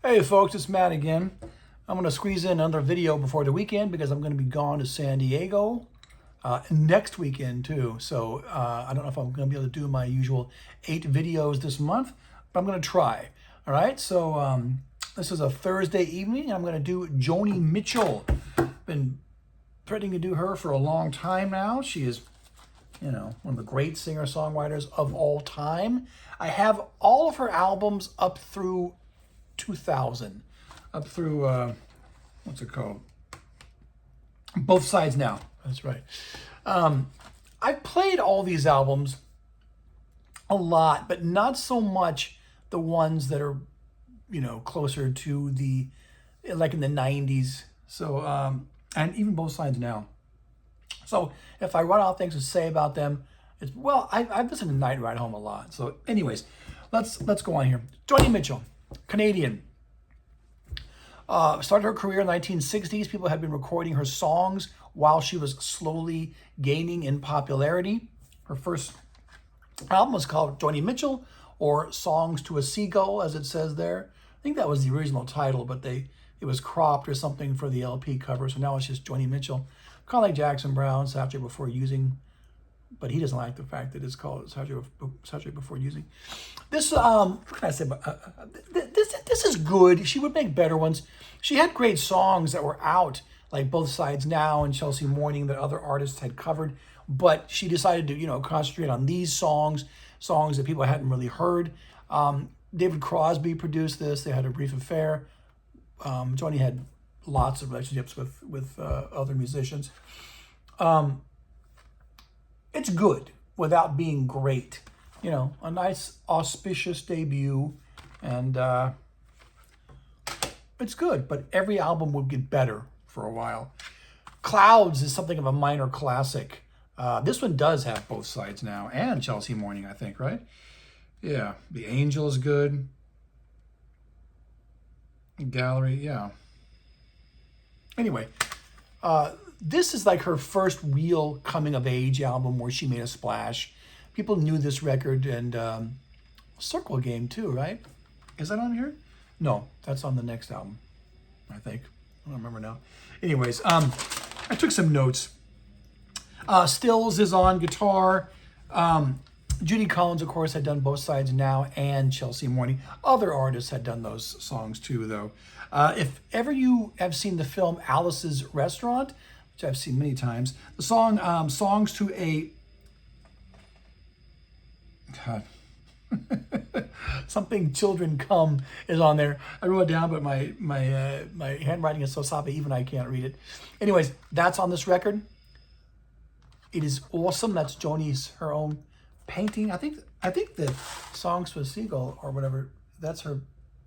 Hey folks, it's Matt again. I'm going to squeeze in another video before the weekend because I'm going to be gone to San Diego next weekend too. So I don't know if I'm going to be able to do my usual 8 videos this month, but I'm going to try. All right, so this is a Thursday evening. I'm going to do Joni Mitchell. Been threatening to do her for a long time now. She is, you know, one of the great singer-songwriters of all time. I have all of her albums up through 2000, up through what's it called? Both Sides Now. That's right. I've played all these albums a lot, but not so much the ones that are, you know, closer to the, like in the 90s. So, and even Both Sides Now. So if I run out of things to say about them, it's, well, I've listened to Night Ride Home a lot. So anyways, let's go on here. Joni Mitchell, Canadian. Started her career in the 1960s. People had been recording her songs while she was slowly gaining in popularity. Her first album was called Joni Mitchell, or Songs to a Seagull, as it says there. I think that was the original title, but it was cropped or something for the LP cover, so now it's just Joni Mitchell. Kind of like Jackson Brown, Saturday Before Using, but he doesn't like the fact that it's called Saturday Before Using. This, what can I say about this is good. She would make better ones. She had great songs that were out, like Both Sides Now and Chelsea Morning, that other artists had covered, but she decided to, you know, concentrate on these songs that people hadn't really heard. David Crosby produced this. They had a brief affair. Joni had lots of relationships with other musicians. It's good without being great. You know, a nice auspicious debut, and it's good, but every album would get better for a while. Clouds is something of a minor classic. This one does have Both Sides Now and Chelsea Morning, I think, right? Yeah, The Angel is good. Gallery, yeah. Anyway, this is like her first real coming-of-age album where she made a splash. People knew this record, and Circle Game too, right? Is that on here? No, that's on the next album, I think. I don't remember now. Anyways, I took some notes. Stills is on guitar. Judy Collins, of course, had done Both Sides Now and Chelsea Morning. Other artists had done those songs too, though. If ever you have seen the film Alice's Restaurant, which I've seen many times, the song Songs to a... God. Something Children Come is on there. I wrote it down, but my handwriting is so sloppy, even I can't read it. Anyways, that's on this record. It is awesome. That's Joni's, her own painting. I think the Songs for a Seagull or whatever, that's her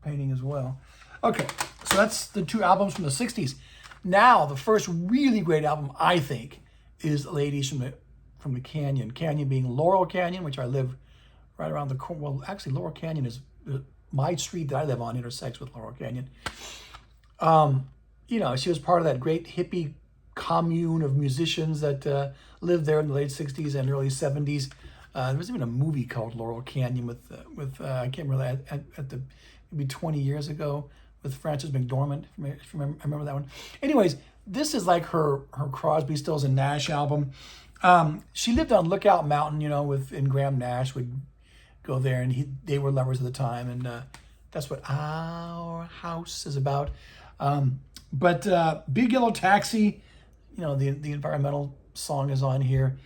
painting as well. Okay, so that's the 2 albums from the 60s. Now, the first really great album, I think, is Ladies from the Canyon. Canyon being Laurel Canyon, which I live right around the corner. Well, actually, Laurel Canyon is my street that I live on intersects with Laurel Canyon. You know, she was part of that great hippie commune of musicians that lived there in the late 60s and early 70s. There was even a movie called Laurel Canyon with I can't remember, at the maybe 20 years ago, with Frances McDormand. I remember that one. Anyways, this is like her Crosby, Stills, and Nash album. She lived on Lookout Mountain, you know, and Graham Nash would go there, and they were lovers at the time, and that's what Our House is about. But Big Yellow Taxi, you know, the environmental song is on here.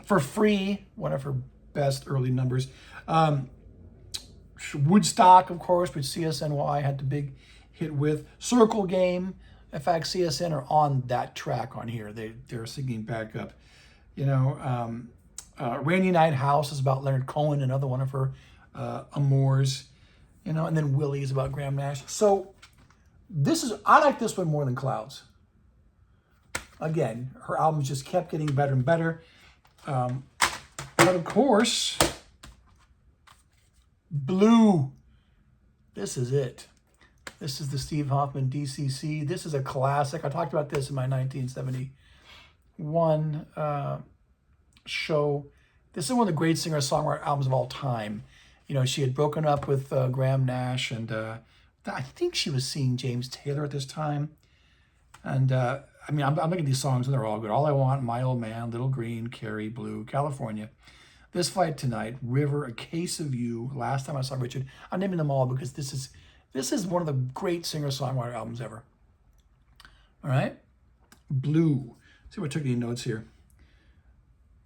For Free, one of her best early numbers. Woodstock, of course, which CSNY had the big hit with. Circle Game. In fact, CSN are on that track on here. They're singing back up. You know, Rainy Night House is about Leonard Cohen, another one of her amours. You know, and then Willie is about Graham Nash. So I like this one more than Clouds. Again, her albums just kept getting better and better. But of course, Blue. This is it. This is the Steve Hoffman DCC. This is a classic. I talked about this in my 1971 show. This is one of the great singer-songwriter albums of all time. You know, she had broken up with Graham Nash, and I think she was seeing James Taylor at this time. And I mean, I'm looking at these songs and they're all good. All I Want, My Old Man, Little Green, Carrie, Blue, California, This Fight Tonight, River, A Case of You, Last Time I Saw Richard. I'm naming them all because this is one of the great singer-songwriter albums ever. All right? Blue. See if I took any notes here.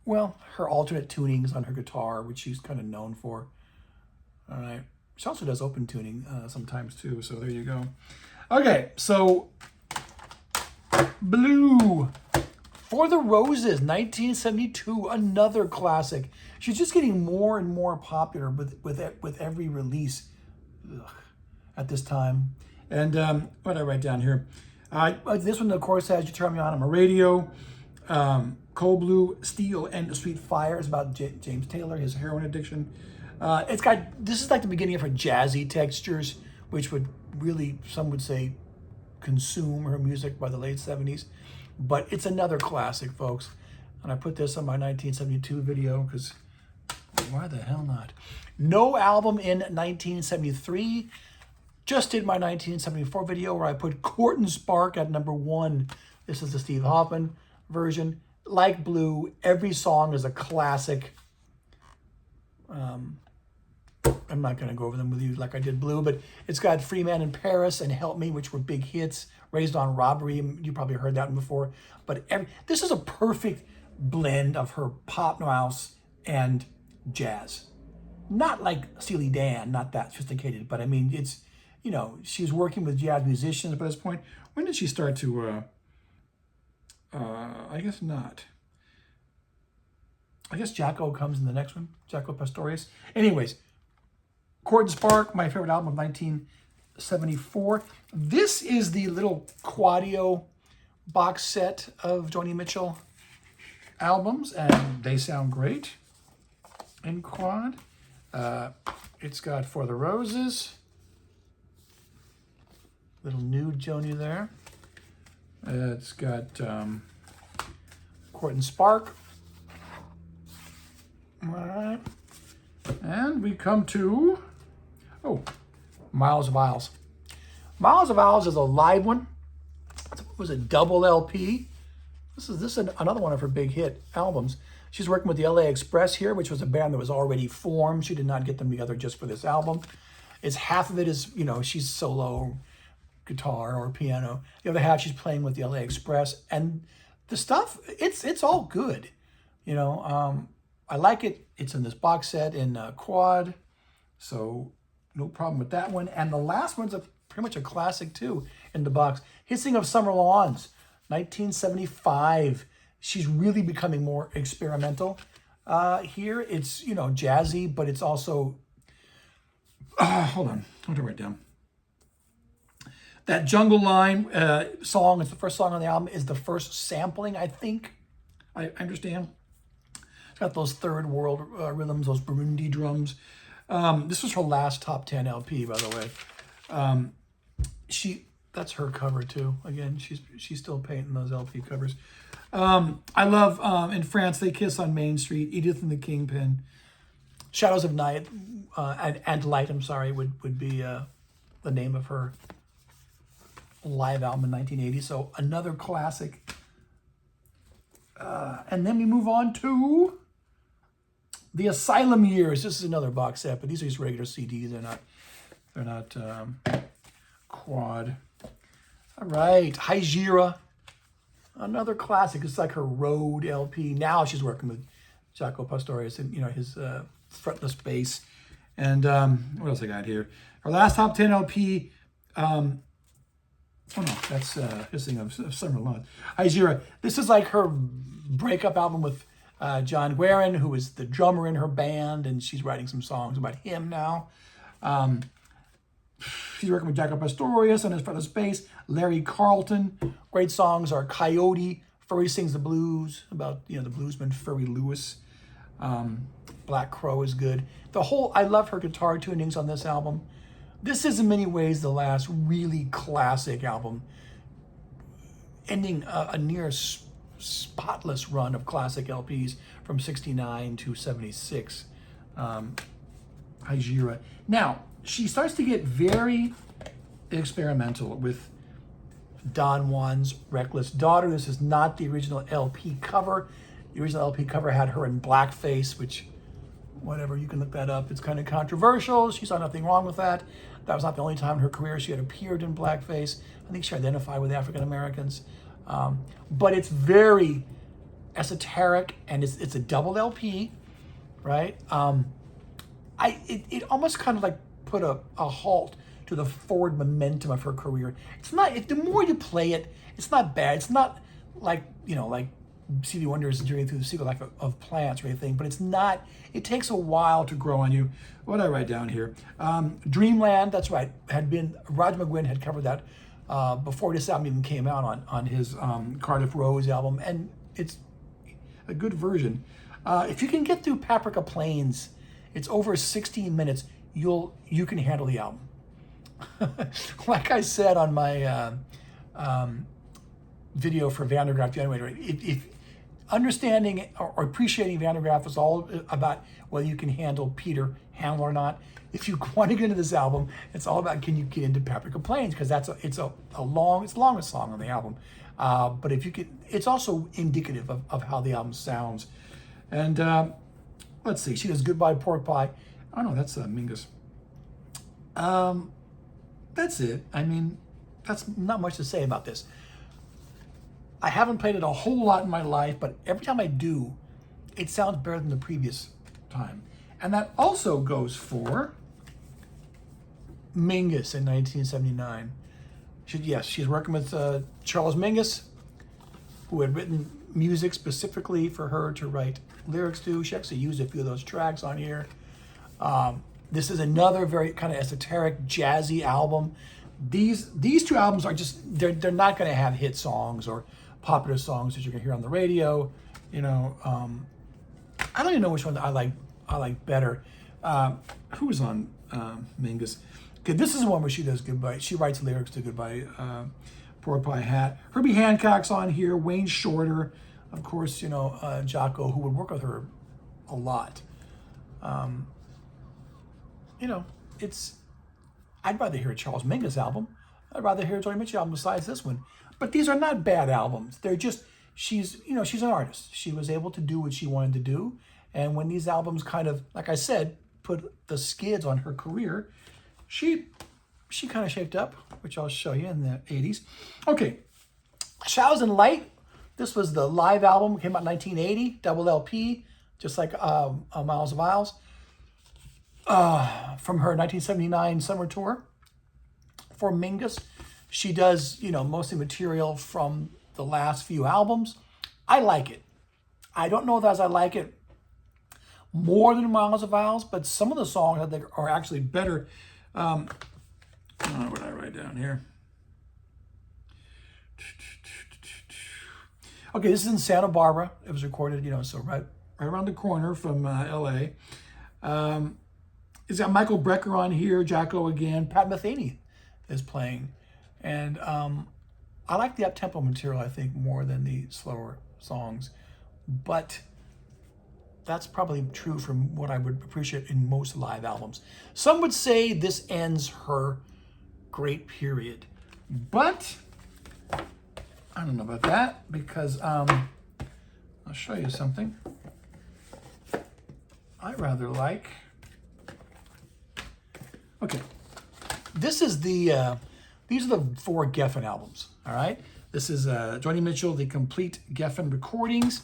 Well, her alternate tunings on her guitar, which she's kind of known for. All right. She also does open tuning sometimes too, so there you go. Okay, so Blue. For the Roses, 1972, another classic. She's just getting more and more popular with every release at this time. And what did I write down here? This one, of course, has You Turn Me On I'm a Radio. Cold Blue, Steel, and Sweet Fire is about James Taylor, his heroin addiction. This is like the beginning of her jazzy textures, which would really, some would say, consume her music by the late 70s. But it's another classic, folks. And I put this on my 1972 video because why the hell not? No album in 1973. Just did my 1974 video where I put Court and Spark at #1. This is the Steve Hoffman version. Like Blue, every song is a classic. I'm not going to go over them with you like I did Blue, but it's got Free Man in Paris and Help Me, which were big hits. Raised on Robbery, you probably heard that one before. But this is a perfect blend of her pop house and jazz. Not like Steely Dan, not that sophisticated, but I mean, it's, you know, she's working with jazz musicians by this point. When did she start to, I guess not. I guess Jacko comes in the next one, Jacko Pastorius. Anyways, Court and Spark, my favorite album of 1974. This is the little Quadio box set of Joni Mitchell albums, and they sound great in quad. It's got For the Roses, little nude Joni there. It's got Court and Spark. All right. And we come to, Miles of Isles. Miles of Isles is a live one. It was a double LP. This is another one of her big hit albums. She's working with the LA Express here, which was a band that was already formed. She did not get them together just for this album. It's half of it is, you know, she's solo guitar or piano. The other half she's playing with the LA Express. And the stuff, it's all good. You know, I like it. It's in this box set in quad. So no problem with that one. And the last one's pretty much a classic too in the box. Hissing of Summer Lawns, 1975. She's really becoming more experimental. Here it's, you know, jazzy, but it's also, hold on, what did I write down? That Jungle Line song is the first song on the album, is the first sampling, I think. I understand. It's got those third world rhythms, those Burundi drums. This was her last top 10 LP, by the way. That's her cover too. Again, she's still painting those LP covers. I love In France They Kiss on Main Street, Edith and the Kingpin, Shadows of Night, and Light, I'm sorry, would be the name of her live album in 1980. So another classic. And then we move on to The Asylum Years. This is another box set, but these are just regular CDs. They're not quad. All right, Hygieia, another classic. It's like her road LP. Now she's working with Jaco Pastorius and, you know, his fretless bass. And what else I got here? Her last top 10 LP. Oh no, that's Hissing of Summer Lawns. Hygieia. This is like her breakup album with John Guerin, who is the drummer in her band, and she's writing some songs about him now. She's working with Jaco Pastorius on his fretless bass. Larry Carlton. Great songs are Coyote, Furry Sings the Blues, about, you know, the bluesman Furry Lewis. Black Crow is good. I love her guitar tunings on this album. This is in many ways the last really classic album, ending a near spotless run of classic LPs from 69 to 76. Hygieia. Now, she starts to get very experimental with Don Juan's Reckless Daughter. This is not the original LP cover. The original LP cover had her in blackface, which, whatever, you can look that up. It's kind of controversial. She saw nothing wrong with that. That was not the only time in her career she had appeared in blackface. I think she identified with African Americans. But it's very esoteric, and it's a double LP, right? It almost kind of like put a halt to the forward momentum of her career. It's not, the more you play it, it's not bad. It's not like, like Stevie Wonder's Journey Through the Secret Life of Plants or anything, but it's not, it takes a while to grow on you. What did I write down here? Dreamland, that's right, Roger McGuinn had covered that before this album even came out on his Cardiff Rose album, and it's a good version. If you can get through Paprika Plains, it's over 16 minutes, you can handle the album. Like I said on my video for Van der Graaf Generator, if understanding or appreciating Van der Graaf is all about whether you can handle Peter Handel or not. If you want to get into this album, it's all about can you get into Paprika Plains, because it's the longest song on the album. But if you could, it's also indicative of how the album sounds. And let's see, she does Goodbye Pork Pie. Oh no, that's Mingus. That's it. I mean, that's not much to say about this. I haven't played it a whole lot in my life, but every time I do, it sounds better than the previous time. And that also goes for Mingus in 1979. She's working with Charles Mingus, who had written music specifically for her to write lyrics to. She actually used a few of those tracks on here. This is another very kind of esoteric, jazzy album. These two albums are just, they're not going to have hit songs or popular songs that you're going to hear on the radio. I don't even know which one I like better. Who was on Mingus? Okay, this is the one where she does Goodbye. She writes lyrics to Goodbye Pork Pie Hat. Herbie Hancock's on here. Wayne Shorter, of course, Jocko, who would work with her a lot. I'd rather hear a Charles Mingus album. I'd rather hear a Joni Mitchell album besides this one. But these are not bad albums. They're just, she's an artist. She was able to do what she wanted to do. And when these albums kind of, like I said, put the skids on her career, she kind of shaped up, which I'll show you in the 80s. Okay, Shadows and Light. This was the live album. It came out in 1980, double LP, just like Miles of Isles. From her 1979 summer tour for Mingus. She does, mostly material from the last few albums. I like it. I don't know if I like it more than Miles of Isles, but some of the songs I think are actually better. What did I write down here? Okay, this is in Santa Barbara. It was recorded, so right around the corner from LA. It's got Michael Brecker on here, Jocko again. Pat Metheny is playing. And I like the up-tempo material, I think, more than the slower songs. But that's probably true from what I would appreciate in most live albums. Some would say this ends her great period. But I don't know about that, because I'll show you something I rather like. Okay, this is these are the 4 Geffen albums, all right? This is Joni Mitchell, the complete Geffen recordings.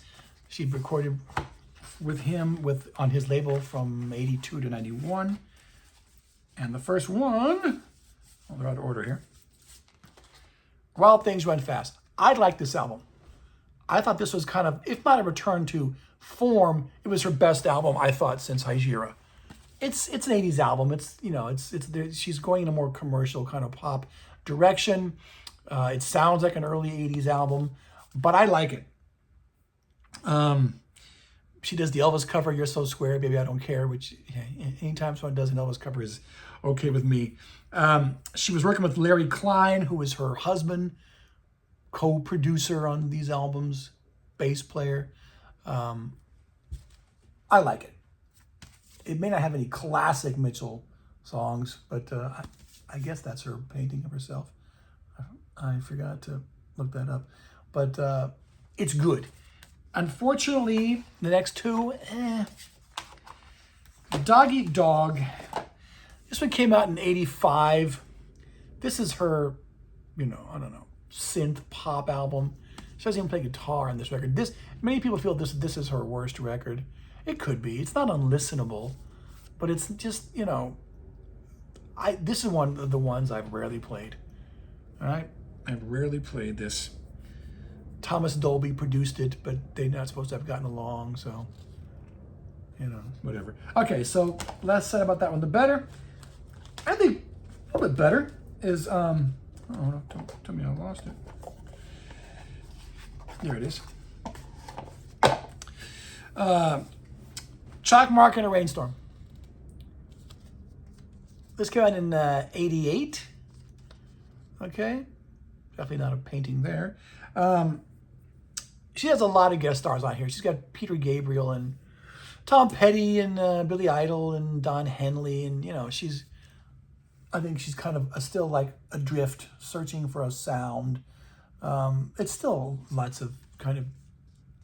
She recorded with him on his label from 82 to 91. And the first one, they're out of order here. Wild Things Run Fast. I like this album. I thought this was kind of, if not a return to form, it was her best album, I thought, since Hygieia. It's an 80s album. She's going in a more commercial kind of pop direction. It sounds like an early 80s album, but I like it. She does the Elvis cover, You're So Square, Baby I Don't Care, which anytime someone does an Elvis cover is okay with me. She was working with Larry Klein, who was her husband, co-producer on these albums, bass player. I like it. It may not have any classic Mitchell songs, but I I guess that's her painting of herself. I forgot to look that up. But it's good. Unfortunately, the next two, Dog Eat Dog. This one came out in '85. This is her, I don't know, synth pop album. She doesn't even play guitar on this record. Many people feel this is her worst record. It could be. It's not unlistenable, but it's just, this is one of the ones I've rarely played. All right? I've rarely played this. Thomas Dolby produced it, but they're not supposed to have gotten along, so, whatever. Okay, so less said about that one. The better, I think a little bit better is, oh, don't tell me I lost it. There it is. Chalk Mark in a Rainstorm. This came out in '88. Okay, definitely not a painting there. She has a lot of guest stars on here. She's got Peter Gabriel and Tom Petty and Billy Idol and Don Henley, and I think she's kind of still like adrift, searching for a sound. It's still lots of kind of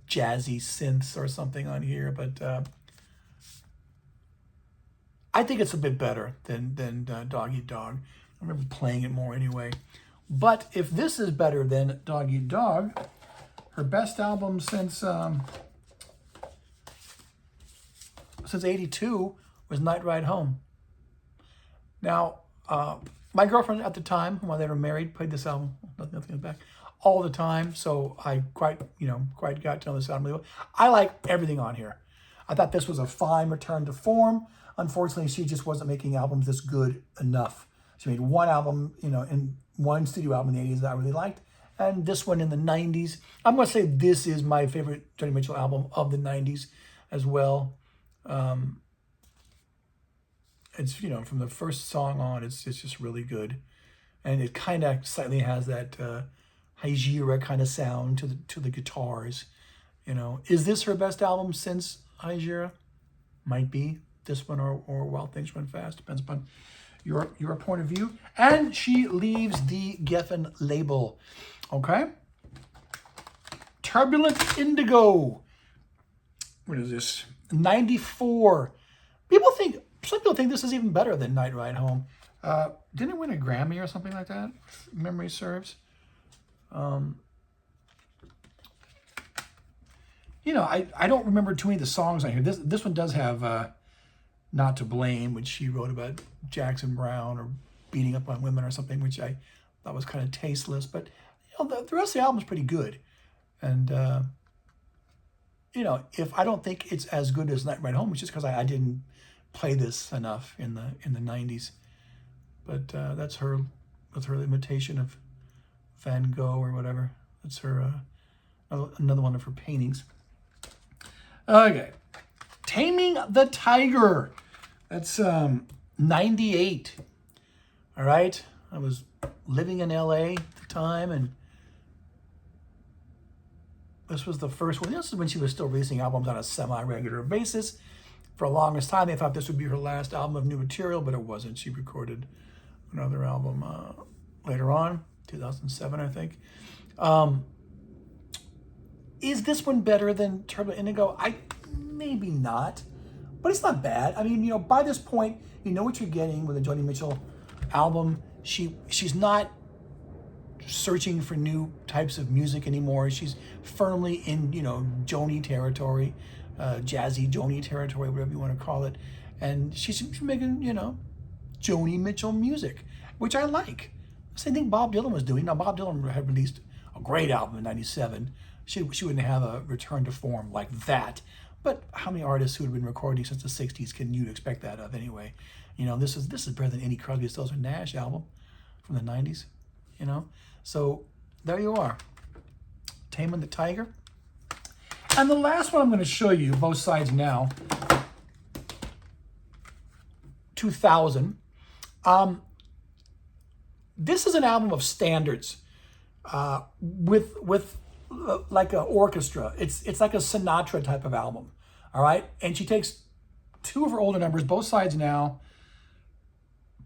jazzy synths or something on here, but I think it's a bit better than Dog Eat Dog. I remember playing it more anyway. But if this is better than Dog Eat Dog, her best album since '82 was Night Ride Home. Now, my girlfriend at the time, when they were married, played this album, nothing in the back, all the time. So I quite got to know this album. I like everything on here. I thought this was a fine return to form. Unfortunately, she just wasn't making albums this good enough. She made one album, in one studio album in the '80s that I really liked, and this one in the '90s. I'm going to say this is my favorite Joni Mitchell album of the '90s as well. It's, from the first song on, it's just really good. And it kind of slightly has that Hygieia kind of sound to the guitars. Is this her best album since Hygieia? Might be. This one or While Things Run Fast. Depends upon your point of view. And she leaves the Geffen label. Okay? Turbulent Indigo. What is this? '94. Some people think this is even better than Night Ride Home. Didn't it win a Grammy or something like that? If memory serves. I don't remember too many of the songs on here. This one does have Not to Blame, which she wrote about Jackson Browne or beating up on women or something, which I thought was kind of tasteless. But the rest of the album is pretty good. And if I don't think it's as good as Night Ride Home, it's just because I didn't play this enough in the '90s. But that's her imitation of Van Gogh or whatever. That's her another one of her paintings. Okay, Taming the Tiger. That's '98. All right, I was living in LA at the time, and this was the first one. This is when she was still releasing albums on a semi-regular basis. For the longest time, they thought this would be her last album of new material, but it wasn't. She recorded another album later on, 2007, I think. Is this one better than Turbulent Indigo? Maybe not, but it's not bad. I mean, by this point, you know what you're getting with a Joni Mitchell album. She's not searching for new types of music anymore. She's firmly in, Joni territory, jazzy Joni territory, whatever you want to call it. And she's making, Joni Mitchell music, which I like. Same thing Bob Dylan was doing. Now, Bob Dylan had released a great album in '97. She wouldn't have a return to form like that. But how many artists who had been recording since the '60s can you expect that of anyway? This is better than any Crosby, Stills, or Nash album from the '90s. So there you are, Taming the Tiger. And the last one I'm going to show you, Both Sides Now, 2000. This is an album of standards with like an orchestra. It's like a Sinatra type of album, all right? And she takes two of her older numbers, Both Sides Now.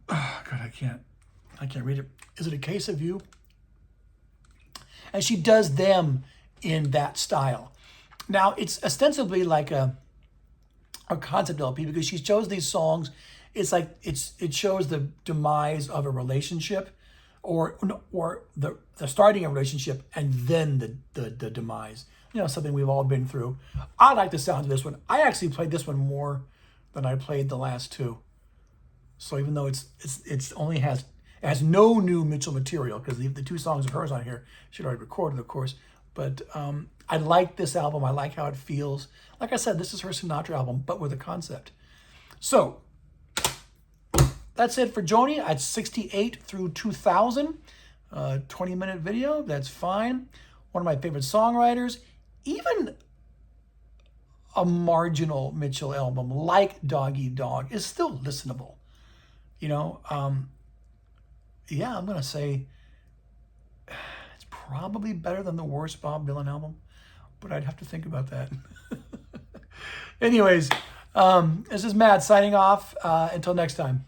Oh, God, I can't. I can't read it. Is it a case of you? And she does them in that style. Now, it's ostensibly like a concept LP because she chose these songs. It's like it shows the demise of a relationship, or the starting a relationship and then the demise. You know, something we've all been through. I like the sound of this one. I actually played this one more than I played the last two. So even though it's only has no new Mitchell material, because the two songs of hers on here she'd already recorded, of course. But I like this album. I like how it feels. Like I said, this is her Sinatra album, but with a concept. So that's it for Joni at 68 through 2000. 20-minute video, that's fine. One of my favorite songwriters. Even a marginal Mitchell album like Dog Eat Dog is still listenable. You know, yeah, I'm going to say it's probably better than the worst Bob Dylan album, but I'd have to think about that. Anyways, this is Matt signing off. Until next time.